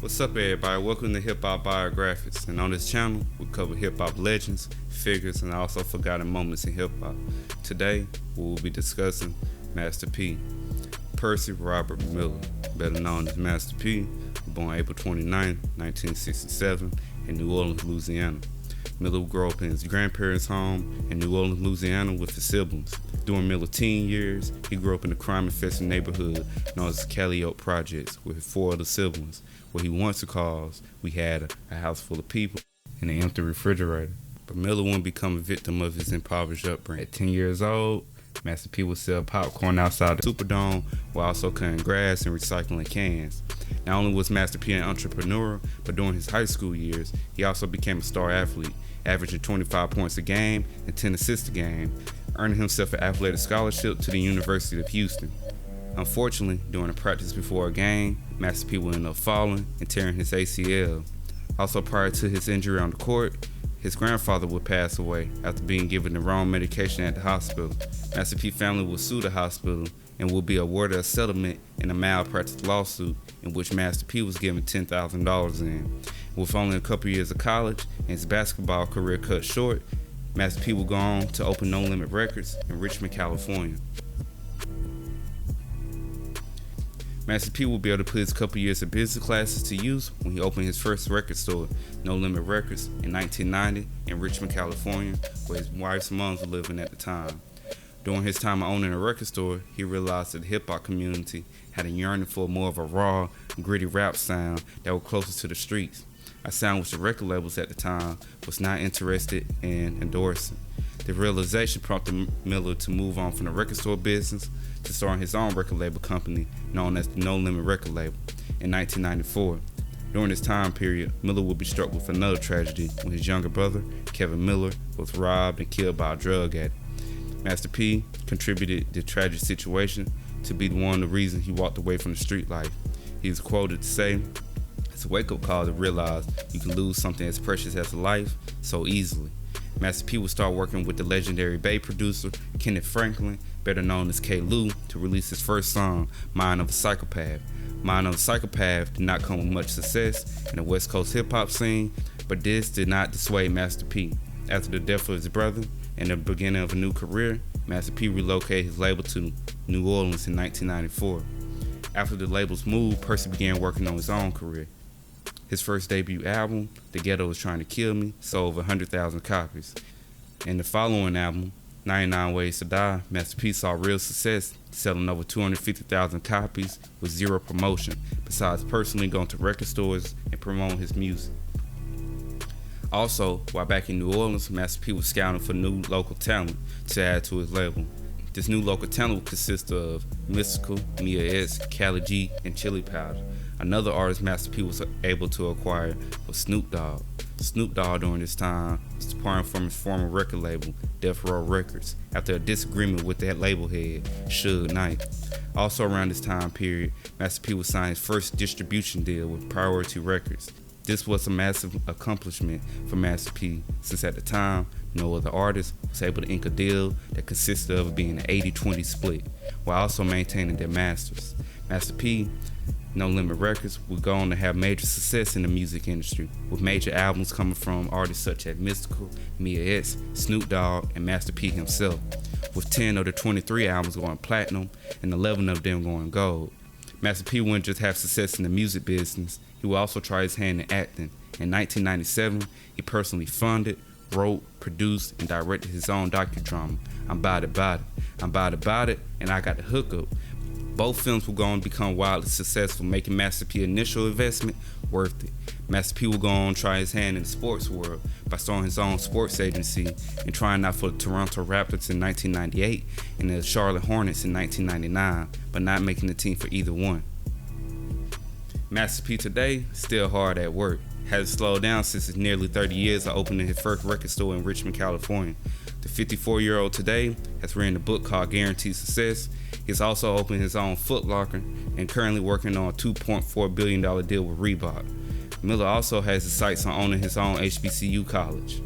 What's up, everybody? Welcome to HipHop Biographics, and on this channel, we cover hip-hop legends, figures, and also forgotten moments in hip-hop. Today, we will be discussing Master P. Percy Robert Miller, better known as Master P, born April 29, 1967, in New Orleans, Louisiana. Miller grew up in his grandparents' home in New Orleans, Louisiana with his siblings. During Miller's teen years, he grew up in the crime-infested neighborhood known as the Cali Oak Projects with 4 other siblings, where he once caused we had a house full of people and an empty refrigerator. But Miller wouldn't become a victim of his impoverished upbringing. At 10 years old, Master P would sell popcorn outside the Superdome while also cutting grass and recycling cans. Not only was Master P an entrepreneur, but during his high school years, he also became a star athlete, averaging 25 points a game and 10 assists a game, earning himself an athletic scholarship to the University of Houston. Unfortunately, during a practice before a game, Master P would end up falling and tearing his ACL. Also, prior to his injury on the court, his grandfather would pass away after being given the wrong medication at the hospital. Master P family would sue the hospital and would be awarded a settlement in a malpractice lawsuit in which Master P was given $10,000 in. With only a couple years of college and his basketball career cut short, Master P would go on to open No Limit Records in Richmond, California. Master P would be able to put his couple years of business classes to use when he opened his first record store, No Limit Records, in 1990 in Richmond, California, where his wife's moms were living at the time. During his time owning a record store, he realized that the hip-hop community had a yearning for more of a raw, gritty rap sound that was closer to the streets, a sound which the record labels at the time was not interested in endorsing. The realization prompted Miller to move on from the record store business to starting his own record label company known as the No Limit Record Label in 1994. During this time period, Miller would be struck with another tragedy when his younger brother, Kevin Miller, was robbed and killed by a drug addict. Master P contributed the tragic situation to be one of the reasons he walked away from the street life. He was quoted to say, "It's a wake-up call to realize you can lose something as precious as life so easily." Master P would start working with the legendary Bay producer Kenneth Franklin, better known as K-Lou, to release his first song, Mind of a Psychopath. Mind of a Psychopath did not come with much success in the West Coast hip-hop scene, but this did not dissuade Master P. After the death of his brother and the beginning of a new career, Master P relocated his label to New Orleans in 1994. After the label's move, Percy began working on his own career. His first debut album, The Ghetto Was Trying to Kill Me, sold over 100,000 copies. In the following album, 99 Ways to Die, Master P saw real success, selling over 250,000 copies with zero promotion, besides personally going to record stores and promoting his music. Also, while back in New Orleans, Master P was scouting for new local talent to add to his label. This new local talent would consist of Mystical, Mia S, Cali G, and Chili Powder. Another artist Master P was able to acquire was Snoop Dogg. Snoop Dogg during this time was departing from his former record label, Death Row Records, after a disagreement with that label head, Suge Knight. Also around this time period, Master P would sign his first distribution deal with Priority Records. This was a massive accomplishment for Master P, since at the time, no other artist was able to ink a deal that consisted of being an 80-20 split, while also maintaining their masters. Master P, No Limit Records, would go on to have major success in the music industry, with major albums coming from artists such as Mystical, Mia S, Snoop Dogg, and Master P himself, with 10 of the 23 albums going platinum and 11 of them going gold. Master P wouldn't just have success in the music business, he would also try his hand in acting. In 1997, he personally funded, wrote, produced, and directed his own docudrama, I'm Bout It, Bout It, I'm Bout It, Bout It, and I Got the Hookup. Both films were going to become wildly successful, making Master P's initial investment worth it. Master P will go on to try his hand in the sports world by starting his own sports agency and trying out for the Toronto Raptors in 1998 and the Charlotte Hornets in 1999, but not making the team for either one. Master P today still hard at work. Hasn't slowed down since his nearly 30 years of opening his first record store in Richmond, California. The 54-year-old today has written a book called Guaranteed Success. He's also opened his own Foot Locker and currently working on a $2.4 billion deal with Reebok. Miller also has his sights on owning his own HBCU college.